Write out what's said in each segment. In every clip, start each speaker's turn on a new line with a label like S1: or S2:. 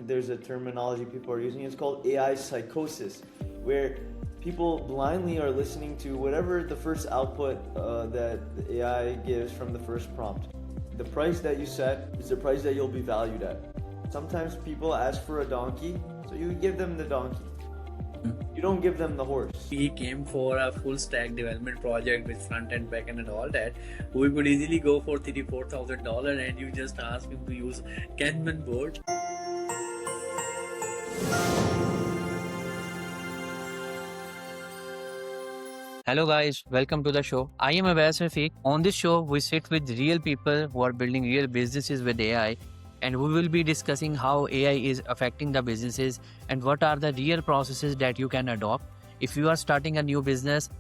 S1: there's a terminology people are using. It's called AI psychosis, where people blindly are listening to whatever the first output that the AI gives from the first prompt. The price that you set is the price that you'll be valued at. Sometimes people ask for a donkey, so you give them the donkey. You don't give them the horse.
S2: He came for a full stack development project with front end, back end, and all that. We could easily go for $34,000, and you just ask him to use Kanban board. Hello guys, welcome to the show. I am Awais. On this show, we sit with real people who are building real businesses with AI, and we will be discussing how AI is affecting the businesses and what are the real processes that you can adopt. If you are starting a new business,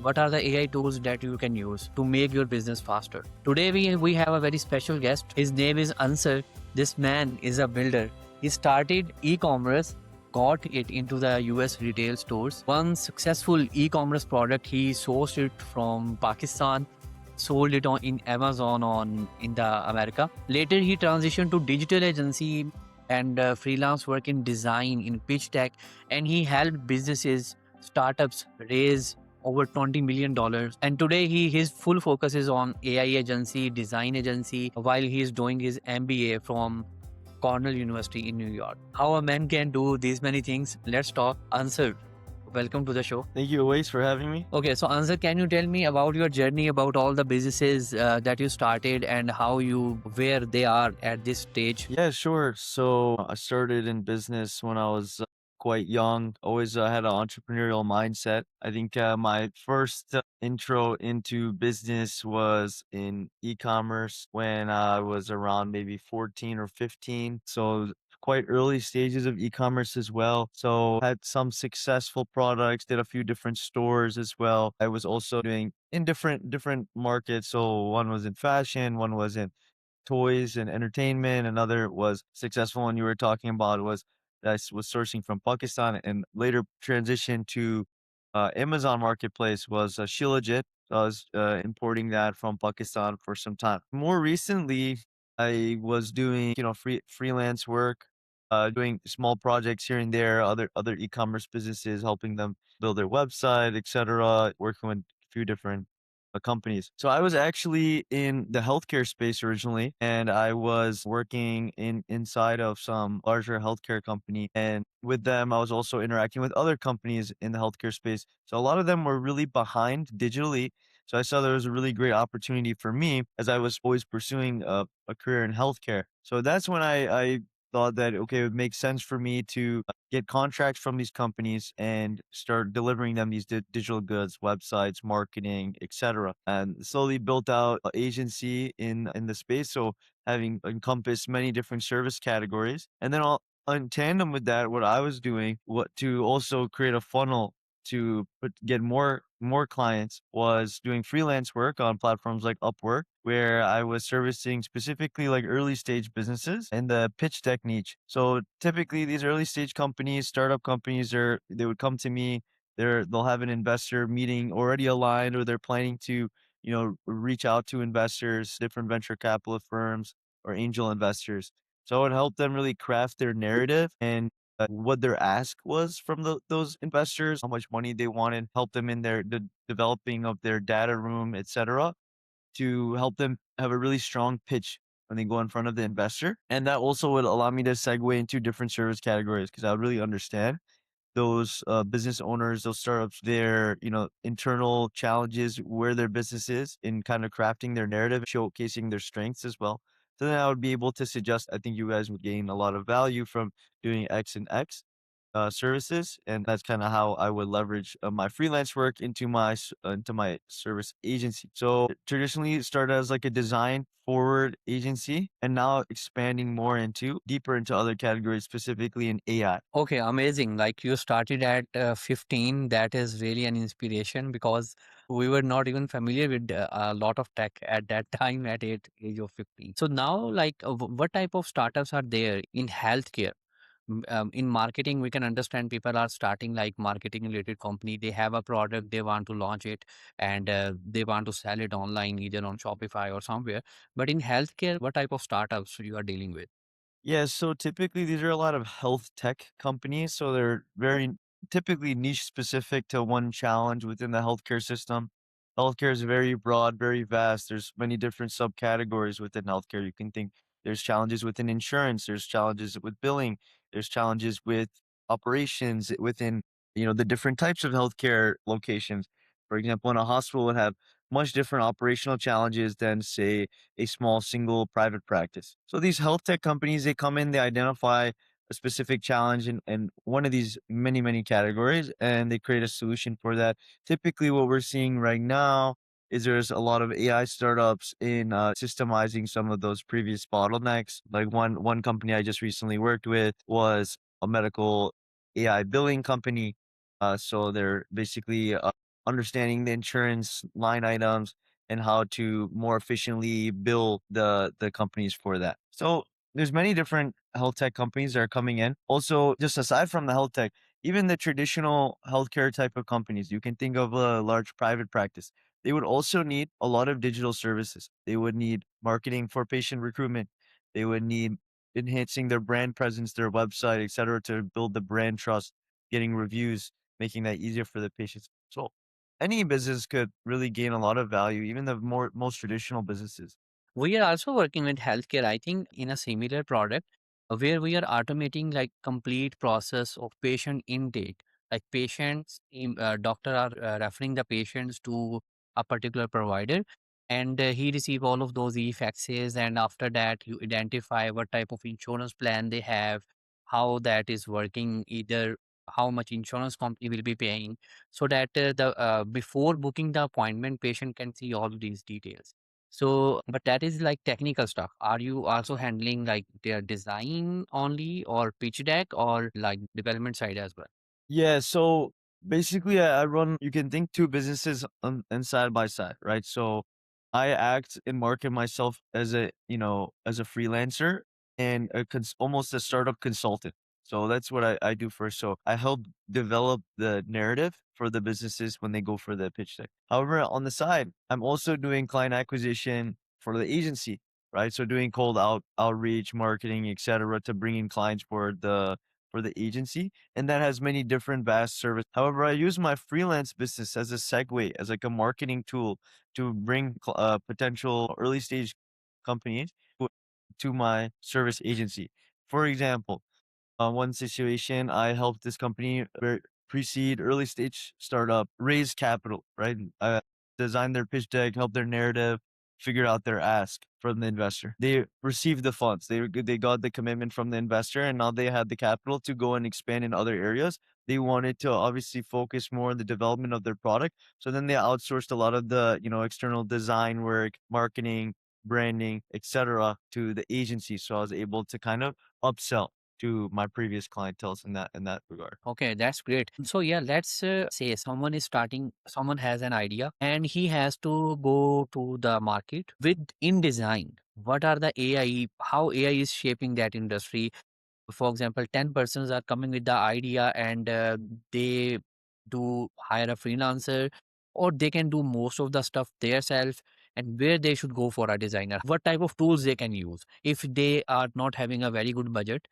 S2: what are the AI tools that you can use to make your business faster? Today we have a very special guest. His name is Ansar. This man is a builder. He started e-commerce, got it into the US retail stores. One successful e-commerce product, he sourced it from Pakistan, sold it on in Amazon in the America. Later he transitioned to digital agency and freelance work in design, in pitch deck, and he helped businesses, startups raise over $20 million. And today his full focus is on AI agency, design agency, while he is doing his MBA from Cornell University in New York. How a man can do these many things? Let's talk. Answer. Welcome to the show.
S1: Thank you, Awais, for having me.
S2: Okay, so Ansar, can you tell me about your journey, about all the businesses that you started and where they are at this stage?
S1: Yeah, sure. So I started in business when I was quite young. Always had an entrepreneurial mindset. I think my first intro into business was in e-commerce when I was around maybe 14 or 15. So quite early stages of e-commerce as well. So had some successful products, did a few different stores as well. I was also doing in different markets. So one was in fashion, one was in toys and entertainment. Another was successful one you were talking about was that was sourcing from Pakistan and later transitioned to Amazon Marketplace was Shilajit. I was importing that from Pakistan for some time. More recently, I was doing freelance work, doing small projects here and there, other e-commerce businesses, helping them build their website, etc. Working with a few different companies. So I was actually in the healthcare space originally, and I was working inside of some larger healthcare company. And with them, I was also interacting with other companies in the healthcare space. So a lot of them were really behind digitally. So I saw there was a really great opportunity for me as I was always pursuing a career in healthcare. So that's when I thought that, okay, it would make sense for me to get contracts from these companies and start delivering them these digital goods, websites, marketing, etc. And slowly built out an agency in the space. So having encompassed many different service categories. And then in tandem with that, what I was doing, what to also create a funnel to get more clients was doing freelance work on platforms like Upwork, where I was servicing specifically like early stage businesses in the pitch deck niche. So typically these early stage companies, startup companies, they would come to me. They'll have an investor meeting already aligned, or they're planning to reach out to investors, different venture capital firms or angel investors. So I would help them really craft their narrative and what their ask was from those investors, how much money they wanted, help them in the developing of their data room, etc., to help them have a really strong pitch when they go in front of the investor. And that also would allow me to segue into different service categories because I would really understand those business owners, those startups, their internal challenges, where their business is in kind of crafting their narrative, showcasing their strengths as well. So then I would be able to suggest, I think you guys would gain a lot of value from doing X and X services, and that's kind of how I would leverage my freelance work into my service agency. So traditionally, it started as like a design forward agency, and now expanding more into deeper into other categories, specifically in AI.
S2: Okay, amazing. Like you started at 15. That is really an inspiration because we were not even familiar with a lot of tech at that time at age of 15. So now, like, what type of startups are there in healthcare? In marketing, we can understand people are starting like marketing related company. They have a product, they want to launch it, and they want to sell it online, either on Shopify or somewhere. But in healthcare, what type of startups you are dealing with?
S1: Yeah, so typically these are a lot of health tech companies, so they're very typically niche specific to one challenge within the healthcare system. Healthcare is very broad, very vast. There's many different subcategories within healthcare. You can think there's challenges within insurance, there's challenges with billing, there's challenges with operations within, the different types of healthcare locations. For example, in a hospital would have much different operational challenges than say a small single private practice. So these health tech companies, they come in, they identify a specific challenge in one of these many, many categories, and they create a solution for that. Typically, what we're seeing right now is there's a lot of AI startups in systemizing some of those previous bottlenecks. Like one company I just recently worked with was a medical AI billing company. So they're basically understanding the insurance line items and how to more efficiently bill the companies for that. So there's many different health tech companies that are coming in. Also, just aside from the health tech, even the traditional healthcare type of companies, you can think of a large private practice. They would also need a lot of digital services. They would need marketing for patient recruitment. They would need enhancing their brand presence, their website, etc., to build the brand trust, getting reviews, making that easier for the patients. So any business could really gain a lot of value, even the most traditional businesses.
S2: We are also working with healthcare, I think, in a similar product where we are automating like complete process of patient intake. Like patients, doctor are referring the patients to a particular provider, and he receive all of those e-faxes, and after that you identify what type of insurance plan they have, how that is working, either how much insurance company will be paying, so that the before booking the appointment, patient can see all these details. So, but that is like technical stuff. Are you also handling like their design only or pitch deck or like development side as well?
S1: Yeah, so basically, I run. You can think two businesses and side by side, right? So I act and market myself as a freelancer and almost a startup consultant. So that's what I do first. So I help develop the narrative for the businesses when they go for the pitch deck. However, on the side, I'm also doing client acquisition for the agency, right? So doing cold outreach, marketing, etc., to bring in clients for the agency, and that has many different vast service. However, I use my freelance business as a segue, as like a marketing tool to bring potential early stage companies to my service agency. For example, one situation, I helped this company pre-seed, early stage startup raise capital, right? Design their pitch deck, help their narrative, figure out their ask from the investor. They received the funds. They got the commitment from the investor, and now they had the capital to go and expand in other areas. They wanted to obviously focus more on the development of their product. So then they outsourced a lot of the, external design work, marketing, branding, etc., to the agency. So I was able to kind of upsell to my previous clienteles in that regard.
S2: Okay, that's great. So yeah, let's say someone is starting, someone has an idea and he has to go to the market with InDesign. What are the AI, how AI is shaping that industry? For example, 10 persons are coming with the idea and they do hire a freelancer, or they can do most of the stuff themselves, and where they should go for a designer, what type of tools they can use if they are not having a very good budget,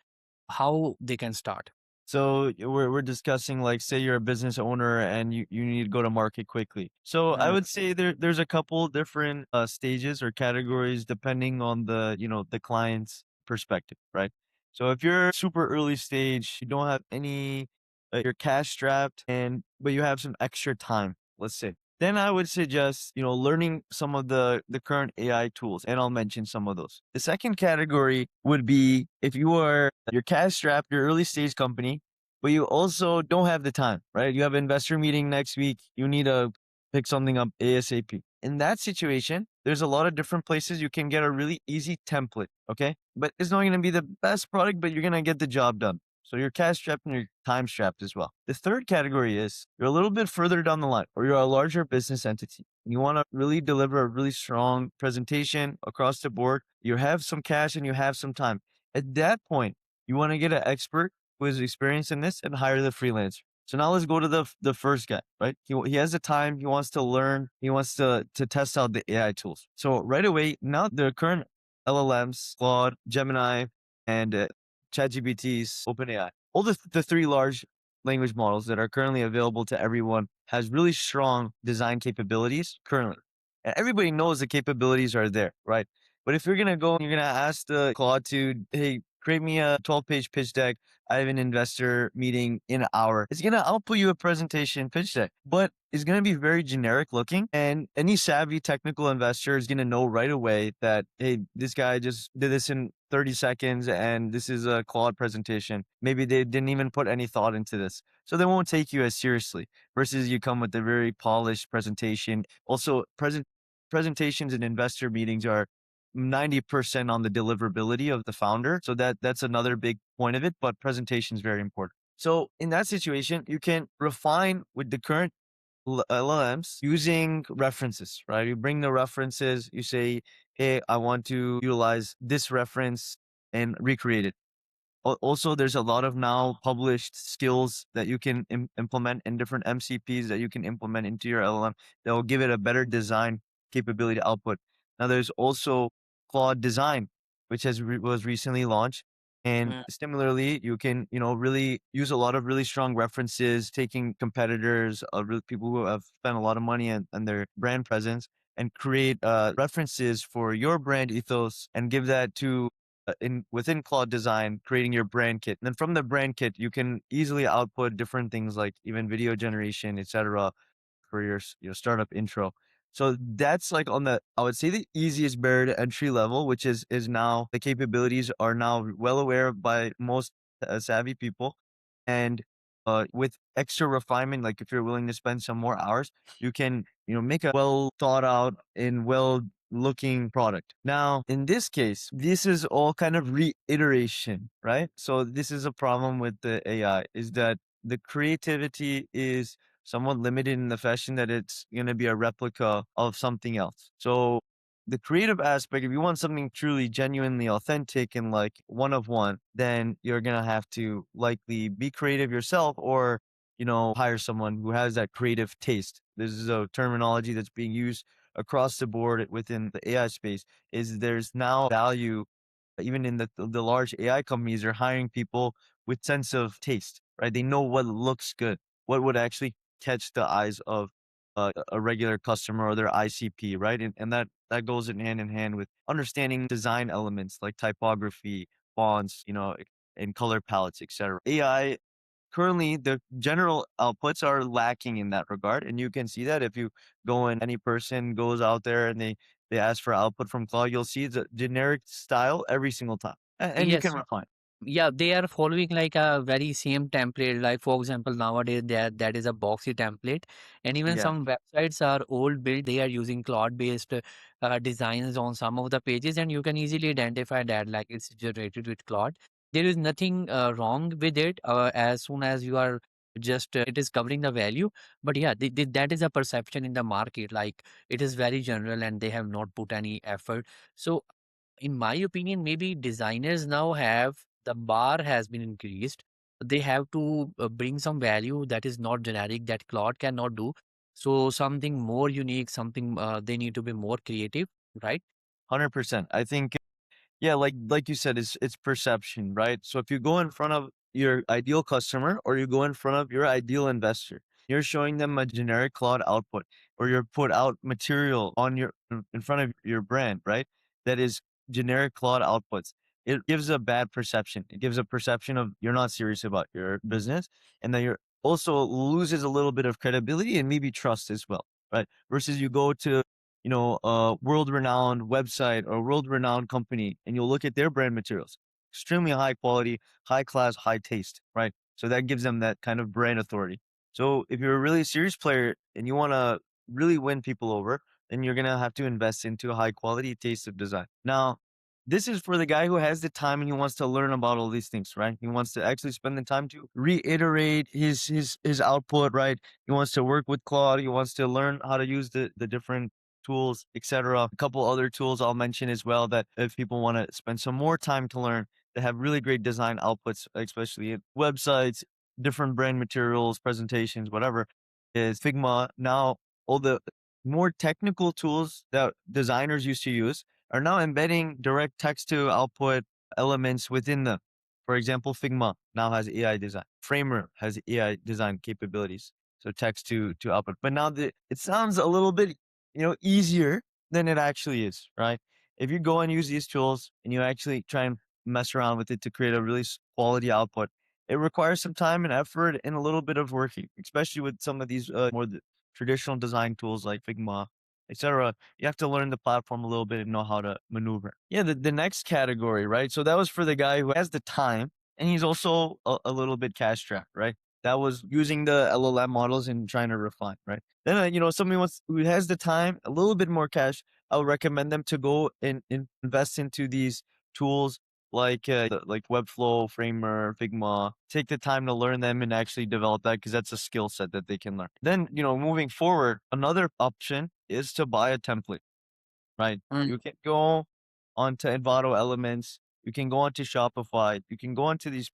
S2: how they can start.
S1: So we're discussing, like, say you're a business owner and you need to go to market quickly. So I
S2: Uh,
S1: would say there's a couple different stages or categories depending on the client's perspective, right? So if you're super early stage, you don't have any, you're cash strapped, and but you have some extra time, let's say. Then I would suggest, learning some of the current AI tools, and I'll mention some of those. The second category would be if you're cash strapped, you're early stage company, but you also don't have the time, right? You have an investor meeting next week. You need to pick something up ASAP. In that situation, there's a lot of different places you can get a really easy template, okay? But it's not going to be the best product, but you're going to get the job done. So you're cash strapped and you're time strapped as well. The third category is you're a little bit further down the line, or you're a larger business entity. And you want to really deliver a really strong presentation across the board. You have some cash and you have some time. At that point, you want to get an expert who is experienced in this and hire the freelancer. So now let's go to the first guy, right? He has the time, he wants to learn, he wants to test out the AI tools. So right away, now the current LLMs, Claude, Gemini, and ChatGPT's OpenAI. All the three large language models that are currently available to everyone has really strong design capabilities currently. And everybody knows the capabilities are there, right? But if you're gonna go and you're gonna ask the Claude to, hey, create me a 12-page pitch deck. I have an investor meeting in an hour. It's gonna output you a presentation pitch deck, but it's gonna be very generic looking. And any savvy technical investor is gonna know right away that, hey, this guy just did this in 30 seconds and this is a Claude presentation. Maybe they didn't even put any thought into this. So they won't take you as seriously versus you come with a very polished presentation. Also, presentations and investor meetings are 90% on the deliverability of the founder. So that's another big point of it, but presentation is very important. So in that situation, you can refine with the current LLMs using references, right? You bring the references, you say, hey, I want to utilize this reference and recreate it. Also, there's a lot of now published skills that you can implement and different MCPs that you can implement into your LLM that will give it a better design capability to output. Now, there's also Claude Design, which was recently launched. And
S2: Mm.
S1: similarly, you can, really use a lot of really strong references, taking competitors, people who have spent a lot of money and their brand presence, and create references for your brand ethos and give that to in within Claude Design, creating your brand kit. And then from the brand kit, you can easily output different things like even video generation, etc., for your startup intro. So that's like on the, I would say, the easiest barrier to entry level, which is now the capabilities are now well aware by most savvy people, and with extra refinement, like if you're willing to spend some more hours, you can make a well thought out and well looking product. Now, in this case, this is all kind of reiteration, right? So this is a problem with the AI is that the creativity is somewhat limited in the fashion that it's going to be a replica of something else. So the creative aspect, if you want something truly genuinely authentic and like one of one, then you're going to have to likely be creative yourself or, hire someone who has that creative taste. This is a terminology that's being used across the board within the AI space is there's now value even in the large AI companies are hiring people with sense of taste, right? They know what looks good, what would actually catch the eyes of a regular customer or their ICP, right? And that goes in hand with understanding design elements like typography, fonts, and color palettes, etc. AI currently the general outputs are lacking in that regard, and you can see that if you go and any person goes out there and they ask for output from Claude, you'll see the generic style every single time, and you can
S2: Yes.
S1: refine.
S2: Yeah, they are following like a very same template. Like for example, nowadays that is a boxy template, and even
S1: Yeah,
S2: some websites are old built. They are using Claude based designs on some of the pages, and you can easily identify that like it's generated with Claude. There is nothing wrong with it as soon as you are just it is covering the value. But yeah, that is a perception in the market. Like it is very general, and they have not put any effort. So in my opinion, maybe designers now have the bar has been increased. They have to bring some value that is not generic that Claude cannot do. So something more unique, something they need to be more creative, right?
S1: 100%. I think yeah, like you said, it's perception, right? So if you go in front of your ideal customer or you go in front of your ideal investor, you're showing them a generic cloud output or you're put out material on in front of your brand, right? That is generic cloud outputs. It gives a bad perception. It gives a perception of you're not serious about your business and that you're also loses a little bit of credibility and maybe trust as well, right? Versus you go to a world-renowned website or world-renowned company, and you'll look at their brand materials, extremely high quality, high class, high taste, right? So that gives them that kind of brand authority. So if you're a really serious player and you want to really win people over, then you're gonna have to invest into a high quality taste of design. Now, this is for the guy who has the time and he wants to learn about all these things, right? He wants to actually spend the time to reiterate his output, right? He wants to work with Claude. He wants to learn how to use the different tools, etc. A couple other tools I'll mention as well that if people want to spend some more time to learn, they have really great design outputs, especially in websites, different brand materials, presentations, whatever, is Figma. Now, all the more technical tools that designers used to use are now embedding direct text to output elements within them. For example, Figma now has AI design. Framer has AI design capabilities. So text to output. But now it sounds a little bit, easier than it actually is, right? If you go and use these tools and you actually try and mess around with it to create a really quality output, it requires some time and effort and a little bit of working, especially with some of these traditional design tools like Figma, etc. You have to learn the platform a little bit and know how to maneuver. Yeah, the next category, right? So that was for the guy who has the time and he's also a little bit cash strapped, right? That was using the LLM models and trying to refine, right? Then, somebody who has the time, a little bit more cash, I would recommend them to go and invest into these tools like Webflow, Framer, Figma. Take the time to learn them and actually develop that because that's a skill set that they can learn. Then, moving forward, another option is to buy a template, right?
S2: Mm.
S1: You can go onto Envato Elements, you can go onto Shopify, you can go onto these,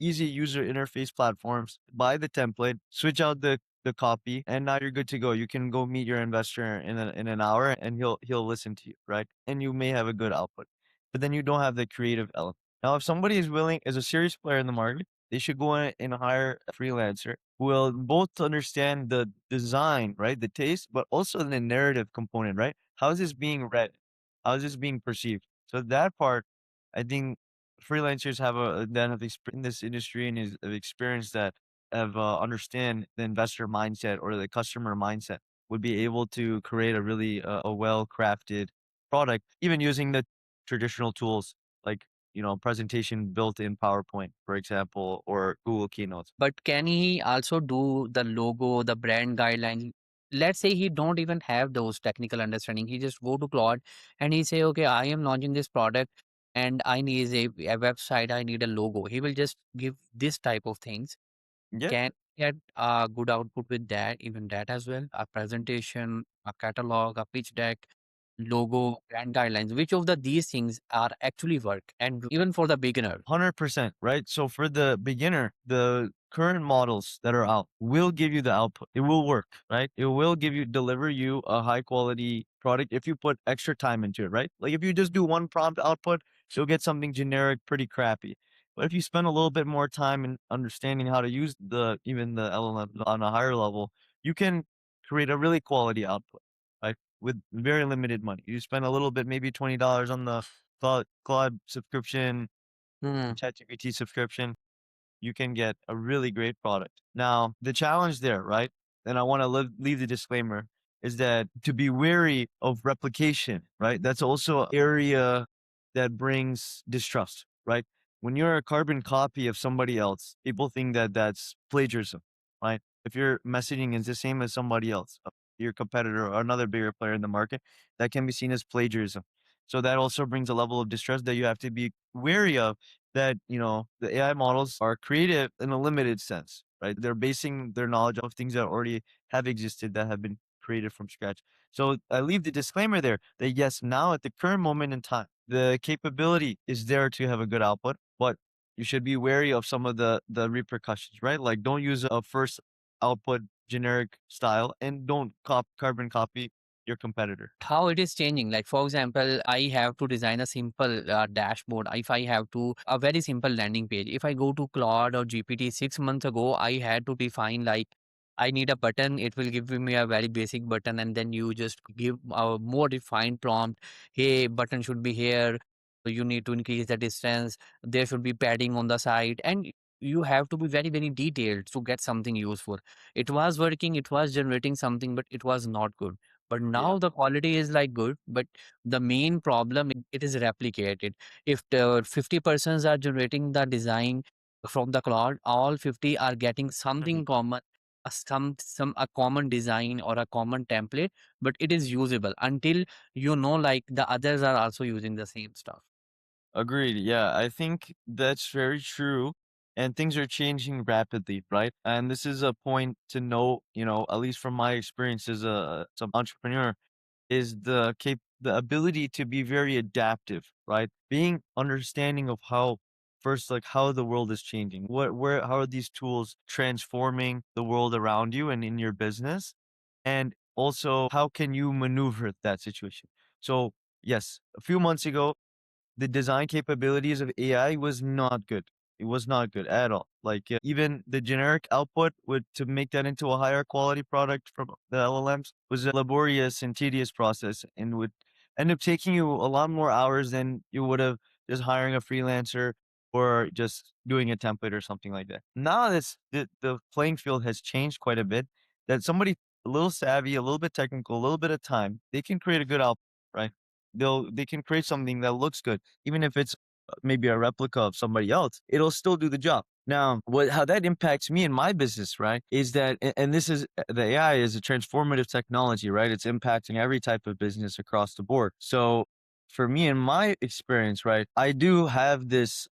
S1: easy user interface platforms, buy the template, switch out the copy, and now you're good to go. You can go meet your investor in an hour and he'll listen to you, right? And you may have a good output. But then you don't have the creative element. Now, if somebody is a serious player in the market, they should go in and hire a freelancer who will both understand the design, right? The taste, but also the narrative component, right? How is this being read? How is this being perceived? So that part, I think freelancers have in this industry and is have experience that have understand the investor mindset or the customer mindset would be able to create a really a well crafted product, even using the traditional tools like presentation built in PowerPoint, for example, or Google Keynotes.
S2: But can he also do the logo, the brand guideline? Let's say he don't even have those technical understanding. He just go to Claude and he say, okay, I am launching this product and I need a website, I need a logo. He will just give this type of things.
S1: Yeah,
S2: Can get a good output with that, even that as well? A presentation, a catalog, a pitch deck, logo, brand guidelines. Which of these things are actually work? And even for the beginner,
S1: 100%, right? So for the beginner, the current models that are out will give you the output. It will work, right? It will deliver you a high quality product if you put extra time into it, right? Like if you just do one prompt output, you'll get something generic, pretty crappy. But if you spend a little bit more time in understanding how to use even the LLM on a higher level, you can create a really quality output, right? With very limited money. You spend a little bit, maybe $20 on the Claude subscription,
S2: hmm,
S1: ChatGPT subscription, you can get a really great product. Now, the challenge there, right? And I want to leave the disclaimer is that to be wary of replication, right? That's also an area that brings distrust, right? When you're a carbon copy of somebody else, people think that that's plagiarism, right? If your messaging is the same as somebody else, your competitor or another bigger player in the market, that can be seen as plagiarism. So that also brings a level of distrust that you have to be wary of that, the AI models are creative in a limited sense, right? They're basing their knowledge of things that already have existed that have been created from scratch. So I leave the disclaimer there that yes, now at the current moment in time, the capability is there to have a good output, but you should be wary of some of the repercussions, right? Like don't use a first output generic style and don't carbon copy your competitor.
S2: how it is changing. Like for example, I have to design a simple dashboard. If I have to a very simple landing page, if I go to Claude or GPT 6 months ago, I had to define like I need a button. It will give me a very basic button, and then you just give a more defined prompt. Hey, button should be here. You need to increase the distance. There should be padding on the side, and you have to be very very detailed to get something useful. It was working. It was generating something, but it was not good. But
S1: Yeah.
S2: now the quality is like good, but the main problem it is replicated. If the 50 persons are generating the design from the cloud, all 50 are getting
S1: Mhm.
S2: something common, a common design or a common template, but it is usable until like the others are also using the same stuff.
S1: Agreed. Yeah, I think that's very true. And things are changing rapidly, right? And this is a point to note, at least from my experience as some entrepreneur, is the ability to be very adaptive, right? Being understanding of how the world is changing. How are these tools transforming the world around you and in your business? And also how can you maneuver that situation? So yes, a few months ago, the design capabilities of AI was not good. It was not good at all. Like even the generic output would to make that into a higher quality product from the LLMs was a laborious and tedious process and would end up taking you a lot more hours than you would have just hiring a freelancer or just doing a template or something like that. Now the playing field has changed quite a bit. That somebody a little savvy, a little bit technical, a little bit of time, they can create a good output, right? They can create something that looks good, even if it's maybe a replica of somebody else. It'll still do the job. Now, how that impacts me in my business, right, is that, and this is the AI is a transformative technology, right? It's impacting every type of business across the board. So, for me, in my experience, right, I do have this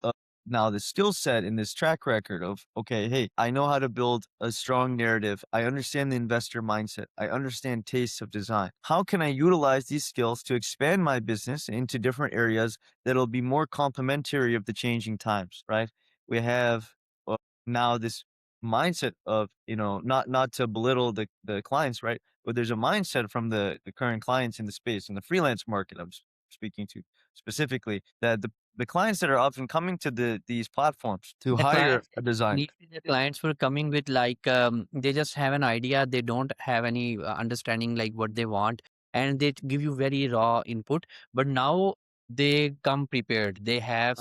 S1: now the skill set and this track record of, okay, hey, I know how to build a strong narrative. I understand the investor mindset. I understand tastes of design. How can I utilize these skills to expand my business into different areas that'll be more complementary of the changing times, right? We have uh, now this mindset of, not to belittle the clients, right? But there's a mindset from the current clients in the space in the freelance market speaking to specifically, that the clients that are often coming to these platforms to
S2: The
S1: hire
S2: clients,
S1: a designer.
S2: initially the clients were coming with like they just have an idea, they don't have any understanding like what they want, and they give you very raw input. But now they come prepared. They have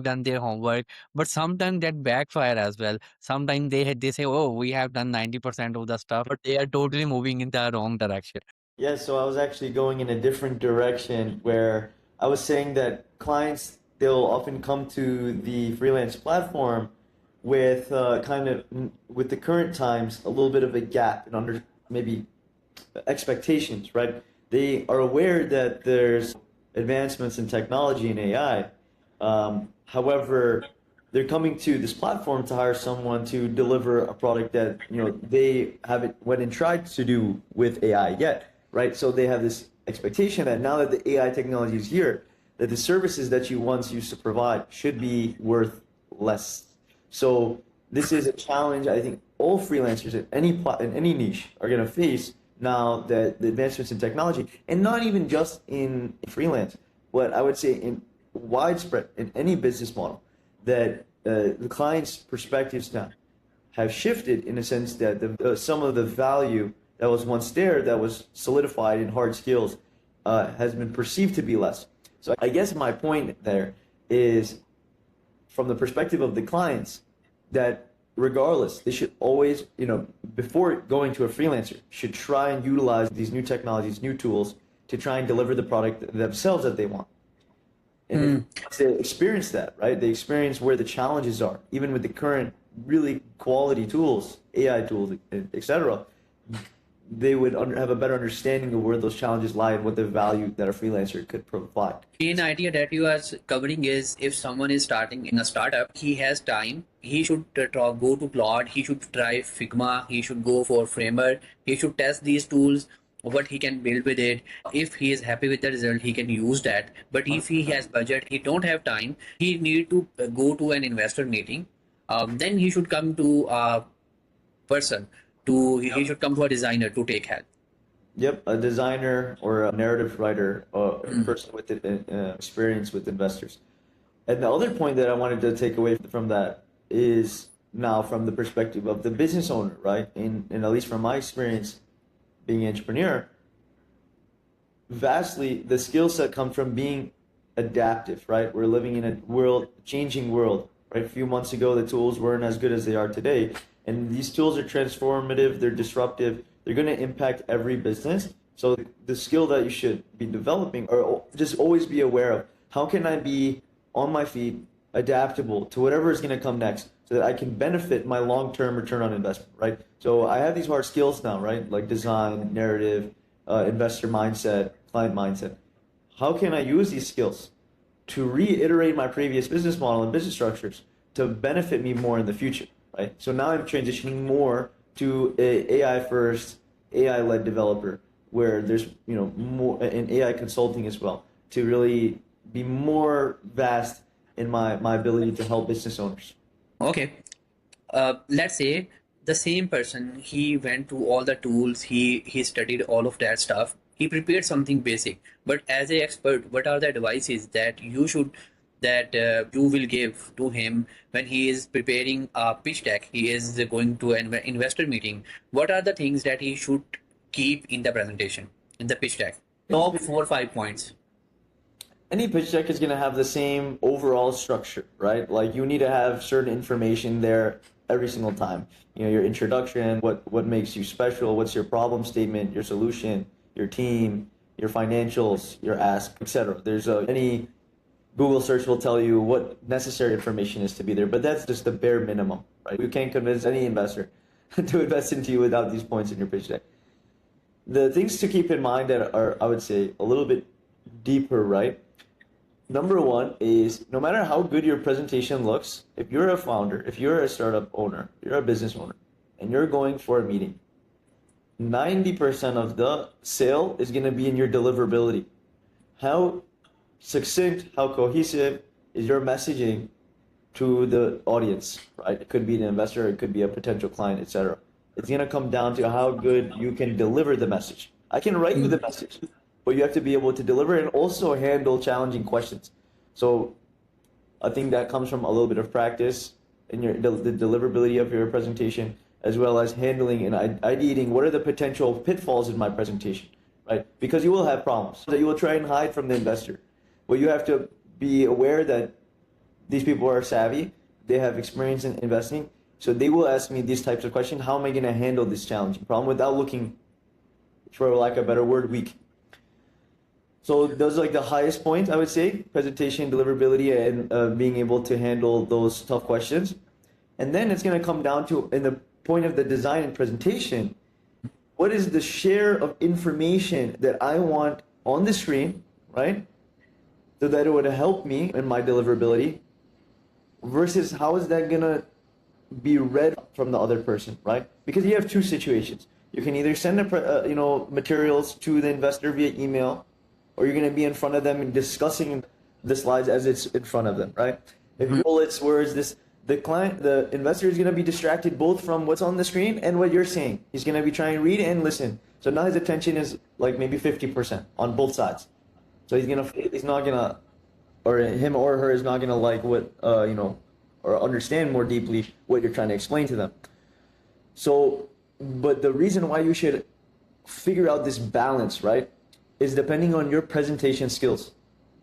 S2: done their homework, but sometimes that backfire as well. Sometimes they say, "Oh, we have done 90% of the stuff," but they are totally moving in the wrong direction.
S1: Yeah, so I was actually going in a different direction where I was saying that clients, they'll often come to the freelance platform with with the current times a little bit of a gap and under maybe expectations, right? They are aware that there's advancements in technology and AI. However, they're coming to this platform to hire someone to deliver a product that they haven't went and tried to do with AI yet, right? So they have this expectation that now that the AI technology is here, that the services that you once used to provide should be worth less. So this is a challenge I think all freelancers in any niche are going to face now that the advancements in technology, and not even just in freelance, but I would say in widespread in any business model, that the client's perspectives now have shifted in a sense that some of the value that was once there, that was solidified in hard skills, has been perceived to be less. So I guess my point there is, from the perspective of the clients, that regardless, they should always, before going to a freelancer, should try and utilize these new technologies, new tools to try and deliver the product themselves that they want. And if
S2: Hmm.
S1: they experience that, right, they experience where the challenges are, even with the current really quality tools, AI tools, etc., they would have a better understanding of where those challenges lie and what the value that a freelancer could provide.
S2: Main idea that you are covering is if someone is starting in a startup, he has time. He should go to Claude. He should try Figma. He should go for Framer. He should test these tools, what he can build with it. If he is happy with the result, he can use that. But if he has budget, he don't have time. He need to go to an investor meeting. Then he should come to a person. He should come to a designer to take help.
S1: Yep, a designer or a narrative writer or a person with experience with investors. And the other point that I wanted to take away from that is now from the perspective of the business owner, right? And at least from my experience being an entrepreneur, vastly the skill set comes from being adaptive, right? We're living in a changing world, right? A few months ago, the tools weren't as good as they are today. And these tools are transformative, they're disruptive, they're going to impact every business. So the skill that you should be developing, or just always be aware of, how can I be on my feet, adaptable to whatever is going to come next, so that I can benefit my long-term return on investment, right? So I have these hard skills now, right? Like design, narrative, investor mindset, client mindset. How can I use these skills to reiterate my previous business model and business structures to benefit me more in the future, right? So now I'm transitioning more to a AI first, AI led developer, where there's more in AI consulting as well, to really be more vast in my ability to help business owners.
S2: Okay. Let's say the same person, he went to all the tools, he studied all of that stuff, he prepared something basic, but as an expert, what are the advices that you will give to him when he is preparing a pitch deck, he is going to an investor meeting? What are the things that he should keep in the presentation, in the pitch deck? Top 4 or 5 points.
S1: Any pitch deck is going to have the same overall structure, right? Like you need to have certain information there every single time. You know, your introduction, what makes you special, what's your problem statement, your solution, your team, your financials, your ask, etc. There's any Google search will tell you what necessary information is to be there, but that's just the bare minimum, right? You can't convince any investor to invest into you without these points in your pitch deck. The things to keep in mind that are, I would say, a little bit deeper, right? Number one is no matter how good your presentation looks, if you're a founder, if you're a startup owner, you're a business owner, and you're going for a meeting, 90% of the sale is going to be in your deliverability. How succinct, how cohesive is your messaging to the audience, right? It could be an investor, it could be a potential client, etc. It's going to come down to how good you can deliver the message. I can write you the message, but you have to be able to deliver and also handle challenging questions. So I think that comes from a little bit of practice in the deliverability of your presentation, as well as handling and ideating what are the potential pitfalls in my presentation, right? Because you will have problems that you will try and hide from the investor. But you have to be aware that these people are savvy, they have experience in investing, so they will ask me these types of questions. How am I going to handle this challenging problem without looking, for lack of a better word, weak? So those are like the highest point, I would say: presentation, deliverability, and being able to handle those tough questions. And then it's going to come down to, in the point of the design and presentation, what is the share of information that I want on the screen, right? So that it would help me in my deliverability, versus how is that going to be read from the other person, right? Because you have two situations. You can either send materials to the investor via email, or you're going to be in front of them and discussing the slides as it's in front of them, right? If bullets, words, the investor is going to be distracted both from what's on the screen and what you're saying. He's going to be trying to read and listen. So now his attention is like maybe 50% on both sides. So he's not gonna, or him or her is not gonna like what or understand more deeply what you're trying to explain to them. So, but the reason why you should figure out this balance, right, is depending on your presentation skills.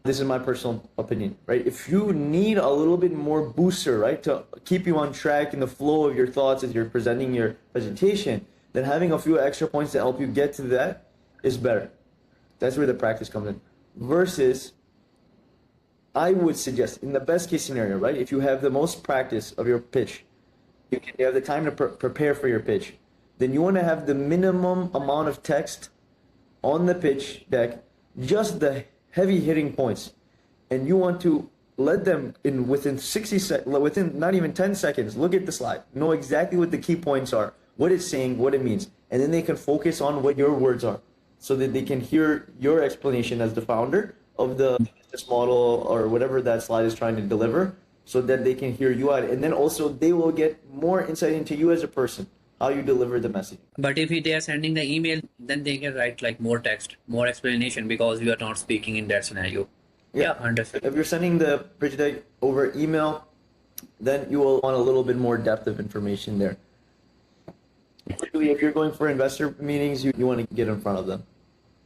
S1: This is my personal opinion, right? If you need a little bit more booster, right, to keep you on track in the flow of your thoughts as you're presenting your presentation, then having a few extra points to help you get to that is better. That's where the practice comes in. Versus, I would suggest, in the best case scenario, right, if you have the most practice of your pitch, you have the time to prepare for your pitch, then you want to have the minimum amount of text on the pitch deck, just the heavy hitting points, and you want to let them within not even 10 seconds, look at the slide, know exactly what the key points are, what it's saying, what it means, and then they can focus on what your words are, so that they can hear your explanation as the founder of the business model or whatever that slide is trying to deliver, so that they can hear you out. And then also they will get more insight into you as a person, how you deliver the message.
S2: But if they are sending the email, then they can write like more text, more explanation, because you are not speaking in that scenario. Yeah, understood.
S1: If you're sending the pitch deck over email, then you will want a little bit more depth of information there. Particularly if you're going for investor meetings, you want to get in front of them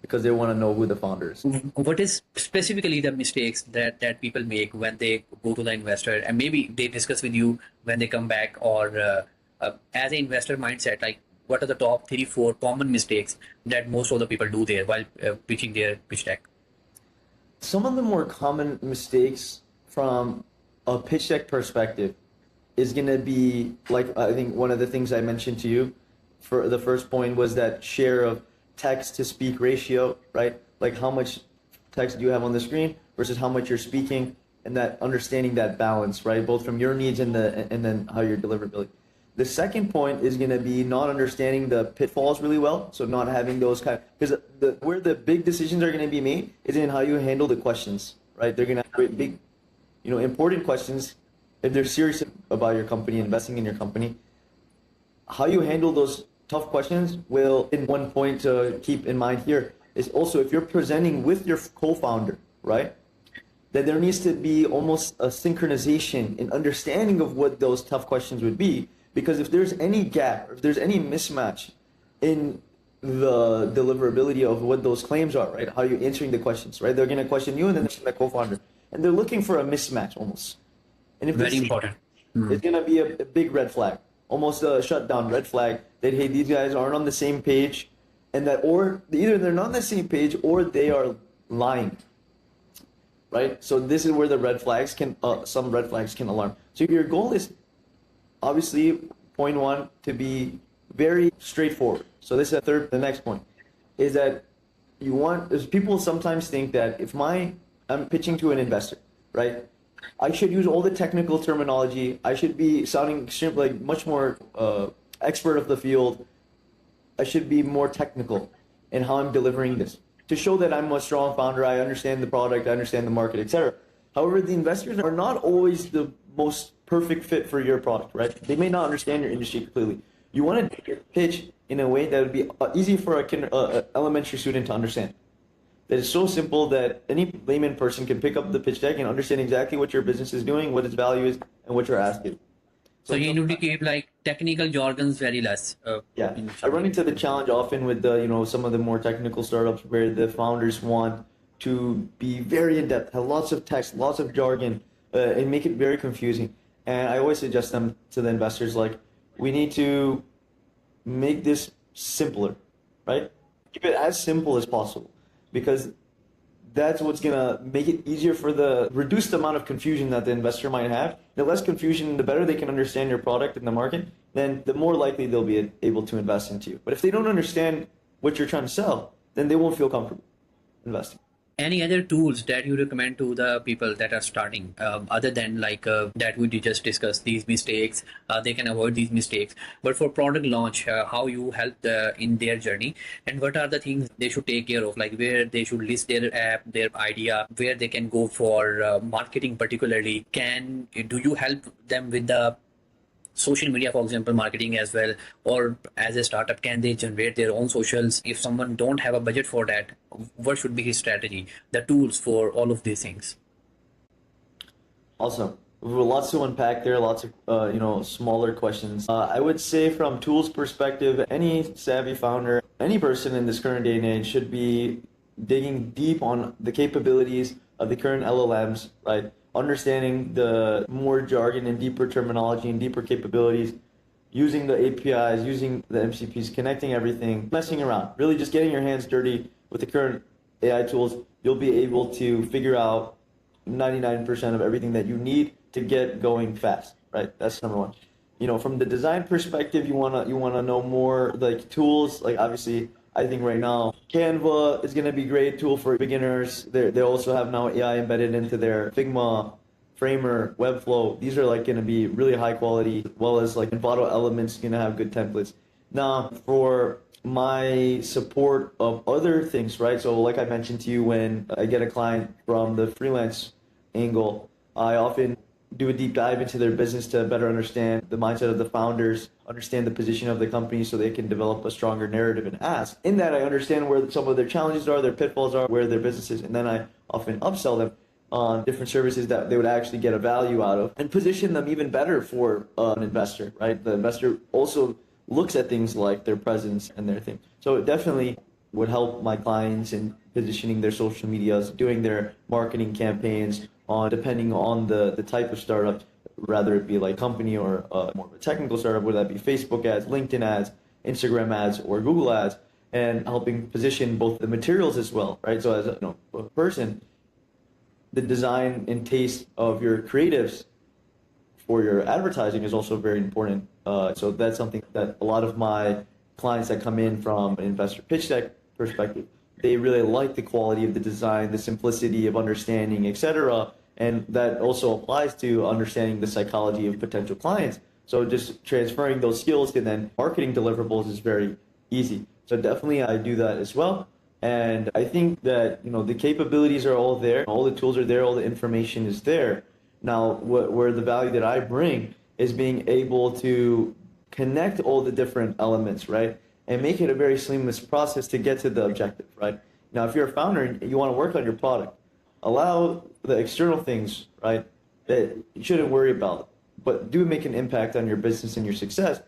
S1: because they want to know who the founder is.
S2: What is specifically the mistakes that people make when they go to the investor, and maybe they discuss with you when they come back, or as an investor mindset, like what are the top 3-4 common mistakes that most of the people do there while pitching their pitch deck?
S1: Some of the more common mistakes from a pitch deck perspective is going to be, like, I think one of the things I mentioned to you for the first point was that share of text to speak ratio, right? Like how much text do you have on the screen versus how much you're speaking, and that understanding that balance, right? Both from your needs and then how your deliverability. The second point is going to be not understanding the pitfalls really well. So not having those because where the big decisions are going to be made is in how you handle the questions, right? They're going to have big, important questions. If they're serious about your company, investing in your company, how you handle those tough questions will, in one point to keep in mind here, is also if you're presenting with your co-founder, right? That there needs to be almost a synchronization in understanding of what those tough questions would be. Because if there's any gap, or if there's any mismatch in the deliverability of what those claims are, right? How you're answering the questions, right? They're going to question you and then the co-founder. And they're looking for a mismatch almost. And if
S2: Very
S1: this
S2: important.
S1: it's going to be a big red flag, almost a shutdown red flag that, hey, these guys aren't on the same page, and that, or either they're not on the same page or they are lying. Right? So this is where the red flags can, some red flags can alarm. So your goal is obviously, point one, to be very straightforward. So this is the next point, is that you want, is people sometimes think that if I'm pitching to an investor, right? I should use all the technical terminology. I should be sounding like much more expert of the field. I should be more technical in how I'm delivering this to show that I'm a strong founder. I understand the product, I understand the market, etc. However, the investors are not always the most perfect fit for your product, right? They may not understand your industry completely. You want to pitch in a way that would be easy for a elementary student to understand. That is so simple that any layman person can pick up the pitch deck and understand exactly what your business is doing, what its value is, and what you're asking.
S2: So you need to keep like technical jargons very less.
S1: Yeah, I run into the challenge often with some of the more technical startups where the founders want to be very in depth, have lots of text, lots of jargon, and make it very confusing. And I always suggest them to the investors like, we need to make this simpler, right? Keep it as simple as possible, because that's what's gonna make it easier for the reduced amount of confusion that the investor might have. The less confusion, the better they can understand your product in the market, then the more likely they'll be able to invest into you. But if they don't understand what you're trying to sell, then they won't feel comfortable investing.
S2: Any other tools that you recommend to the people that are starting, other than like that we just discussed these mistakes, they can avoid these mistakes. But for product launch, how you help in their journey, and what are the things they should take care of, like where they should list their app, their idea, where they can go for marketing particularly. Do you help them with the social media, for example, marketing as well, or as a startup, can they generate their own socials? If someone don't have a budget for that, what should be his strategy, the tools for all of these things?
S1: Awesome. Lots to unpack there, lots of smaller questions. I would say from tools perspective, any savvy founder, any person in this current day and age should be digging deep on the capabilities of the current LLMs, right? Understanding the more jargon and deeper terminology and deeper capabilities, using the APIs, using the MCPs, connecting everything, messing around, really just getting your hands dirty with the current AI tools. You'll be able to figure out 99% of everything that you need to get going fast, right? That's number one. From the design perspective, you wanna know more like tools. Like obviously, I think right now Canva is gonna be a great tool for beginners. They also have now AI embedded into their Figma, Framer, Webflow. These are like gonna be really high quality, as well as like Envato Elements gonna have good templates. Now for my support of other things, right? So like I mentioned to you, when I get a client from the freelance angle, I often do a deep dive into their business to better understand the mindset of the founders, understand the position of the company so they can develop a stronger narrative and ask. In that, I understand where some of their challenges are, their pitfalls are, where their business is, and then I often upsell them on different services that they would actually get a value out of and position them even better for an investor, right? The investor also looks at things like their presence and their thing. So it definitely would help my clients in positioning their social medias, doing their marketing campaigns, depending on the type of startup, rather it be like company or more of a technical startup, whether that be Facebook ads, LinkedIn ads, Instagram ads, or Google ads, and helping position both the materials as well, right? So as a person, the design and taste of your creatives for your advertising is also very important. So that's something that a lot of my clients that come in from an investor pitch deck perspective, they really like the quality of the design, the simplicity of understanding, etc. And that also applies to understanding the psychology of potential clients. So just transferring those skills to then marketing deliverables is very easy. So definitely I do that as well. And I think that the capabilities are all there, all the tools are there, all the information is there. Now, where the value that I bring is being able to connect all the different elements, right? And make it a very seamless process to get to the objective, right? Now, if you're a founder and you want to work on your product, allow the external things, right, that you shouldn't worry about, but do make an impact on your business and your success.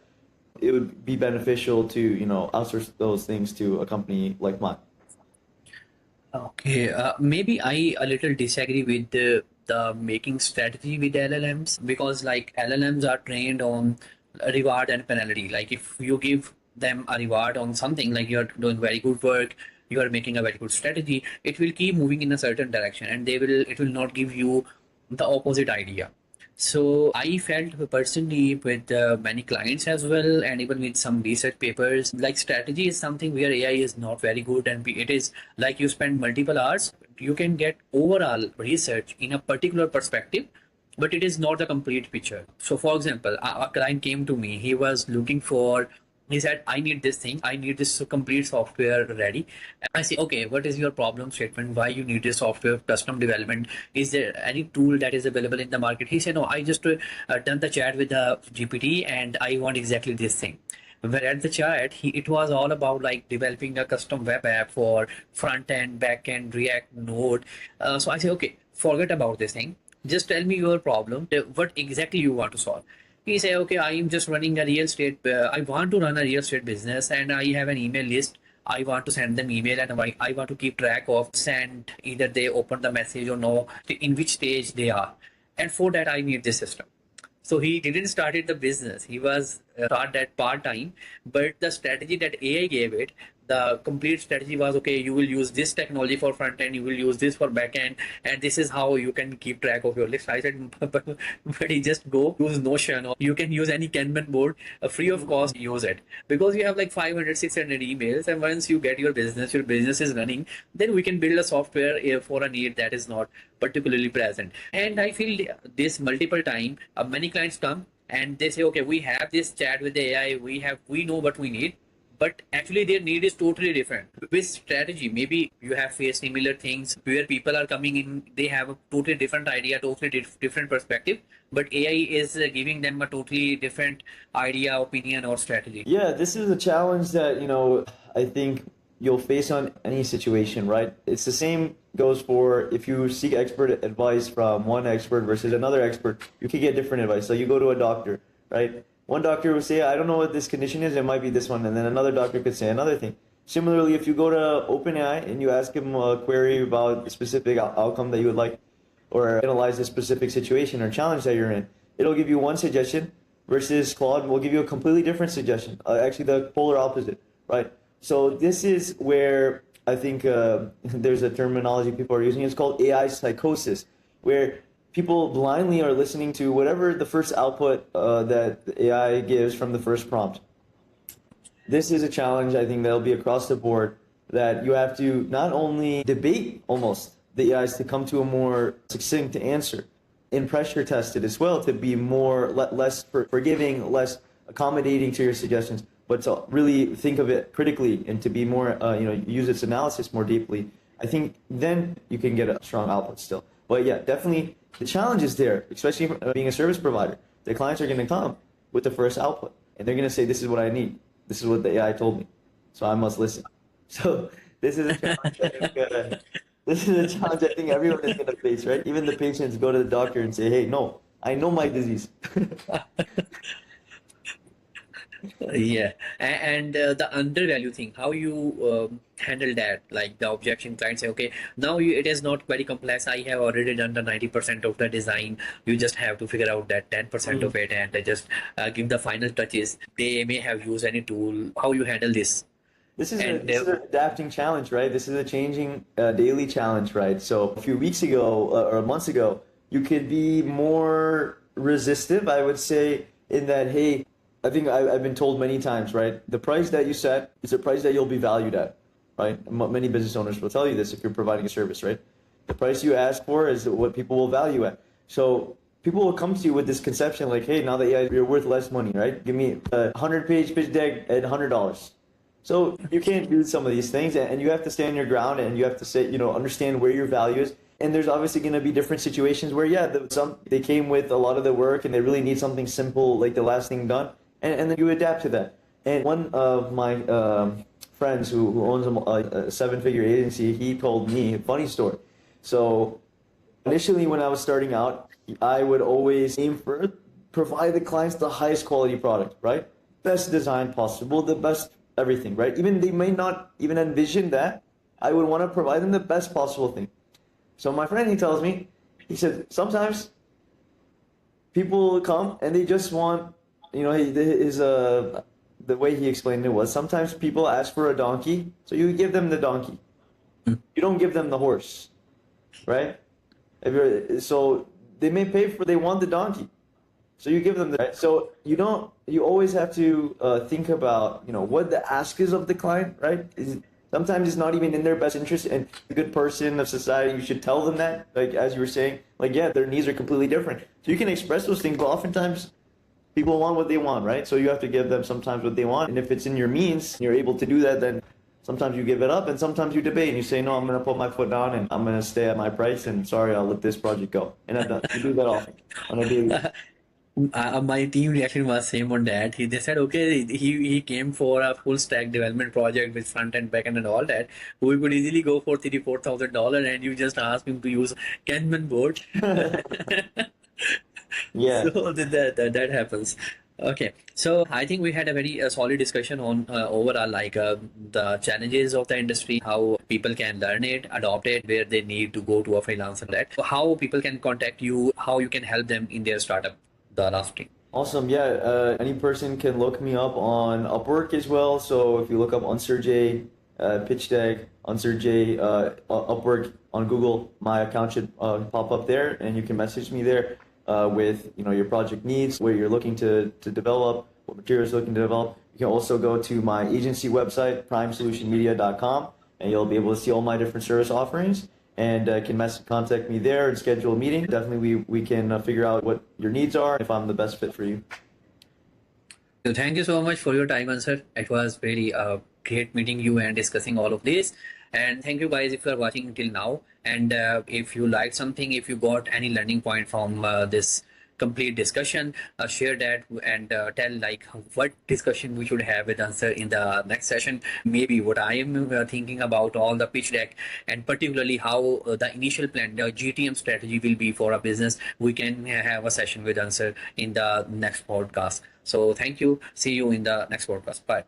S1: It would be beneficial to, outsource those things to a company like mine.
S2: Okay, maybe I a little disagree with the making strategy with LLMs, because like LLMs are trained on a reward and penalty. Like if you give them a reward on something, like you're doing very good work, you are making a very good strategy, it will keep moving in a certain direction, and it will not give you the opposite idea. So I felt personally with many clients as well, and even with some research papers, like strategy is something where AI is not very good, and it is like you spend multiple hours, you can get overall research in a particular perspective, but it is not the complete picture. So, for example, a client came to me. He was looking for. He said, "I need this thing. I need this complete software ready." I say, "Okay, what is your problem statement? Why you need this software custom development? Is there any tool that is available in the market?" He said, "No, I just done the chat with the GPT, and I want exactly this thing." When at the chat, it was all about like developing a custom web app for front end, back end, React, Node. So I say, okay, forget about this thing. Just tell me your problem. What exactly you want to solve? He say, okay, I am just running a real estate. I want to run a real estate business, and I have an email list. I want to send them email, and I want to keep track of send either they open the message or no, in which stage they are. And for that, I need this system. So he didn't started the business. He was start that part time, but the strategy that AI gave it, the complete strategy was, okay, you will use this technology for front end, you will use this for back end, and this is how you can keep track of your list. I said, but he just go use Notion, or you can use any Kanban board, free of cost, use it, because you have like 500, 600 emails, and once you get your business is running, then we can build a software for a need that is not particularly present. And I feel this multiple time, many clients come and they say, okay, we have this chat with the AI, we know what we need, but actually their need is totally different. With strategy, maybe you have faced similar things where people are coming in, they have a totally different idea, totally different perspective, but AI is giving them a totally different idea, opinion, or strategy.
S1: Yeah, this is a challenge that, I think you'll face on any situation, right? It's the same goes for if you seek expert advice from one expert versus another expert, you can get different advice. So you go to a doctor, right? One doctor will say, I don't know what this condition is, it might be this one. And then another doctor could say another thing. Similarly, if you go to OpenAI and you ask him a query about a specific outcome that you would like, or analyze a specific situation or challenge that you're in, it'll give you one suggestion versus Claude will give you a completely different suggestion, actually the polar opposite, right? So this is where I think there's a terminology people are using. It's called AI psychosis, where people blindly are listening to whatever the first output that the AI gives from the first prompt. This is a challenge I think that'll be across the board, that you have to not only debate almost the AIs to come to a more succinct answer, and pressure tested as well to be more less forgiving, less accommodating to your suggestions, but to really think of it critically and to be more, use its analysis more deeply. I think then you can get a strong output still. But yeah, definitely the challenge is there, especially being a service provider. The clients are going to come with the first output, and they're going to say, "This is what I need. This is what the AI told me, so I must listen." So this is a challenge. This is a challenge I think everyone is going to face, right? Even the patients go to the doctor and say, "Hey, no, I know my disease."
S2: Yeah, and the undervalue thing, how you handle that, like the objection client say, okay, now it is not very complex. I have already done the 90% of the design. You just have to figure out that 10%
S1: Mm.
S2: of it, and just give the final touches. They may have used any tool. How you handle this? And
S1: This is an adapting challenge, right? This is a changing daily challenge, right? So a few weeks ago or months ago, you could be more resistive, I would say, in that, hey, I think I've been told many times, right? The price that you set is a price that you'll be valued at, right? Many business owners will tell you this if you're providing a service, right? The price you ask for is what people will value at. So people will come to you with this conception like, hey, now that you're worth less money, right? Give me a 100-page pitch deck at $100. So you can't do some of these things, and you have to stand your ground, and you have to say, understand where your value is. And there's obviously going to be different situations where, yeah, they came with a lot of the work, and they really need something simple, like the last thing done, and then you adapt to that. And one of my friends who owns a seven-figure agency, he told me a funny story. So initially, when I was starting out, I would always aim for provide the clients the highest quality product, right? Best design possible, the best everything, right? Even they may not even envision that. I would want to provide them the best possible thing. So my friend, he tells me, he said, sometimes people come and they just want, the way he explained it was sometimes people ask for a donkey, so you give them the donkey. You don't give them the horse, right? So they may pay for, they want the donkey. So you give them the, right? So you always have to think about, what the ask is of the client, right? Sometimes it's not even in their best interest, and a good person of society, you should tell them that, like, as you were saying, like, yeah, their needs are completely different. So you can express those things, but oftentimes people want what they want, right? So you have to give them sometimes what they want. And if it's in your means, you're able to do that, then sometimes you give it up and sometimes you debate and you say, no, I'm going to put my foot down and I'm going to stay at my price and sorry, I'll let this project go. And I do that often on a daily.
S2: My team reaction was same on that. They said, okay, he came for a full stack development project with front end, back end, and all that. We could easily go for $34,000, and you just ask him to use Kanban board.
S1: Yeah.
S2: So that happens. Okay, so I think we had a very solid discussion on overall, like the challenges of the industry, how people can learn it, adopt it, where they need to go to a freelancer, that how people can contact you, how you can help them in their startup. The last thing.
S1: Awesome. Yeah. Any person can look me up on Upwork as well. So if you look up Ansar J, pitch deck, Ansar J, Upwork on Google, my account should pop up there, and you can message me there with your project needs, where you're looking to develop, what materials you're looking to develop. You can also go to my agency website, primesolutionmedia.com, and you'll be able to see all my different service offerings and can contact me there and schedule a meeting. Definitely, we can figure out what your needs are, if I'm the best fit for you.
S2: So thank you so much for your time, Ansar. It was very great meeting you and discussing all of this. And thank you guys if you are watching till now. And if you liked something, if you got any learning point from this complete discussion, share that and tell like what discussion we should have with Ansar in the next session. Maybe what I am thinking about all the pitch deck, and particularly how the initial plan, the GTM strategy will be for a business. We can have a session with Ansar in the next podcast. So thank you. See you in the next podcast. Bye.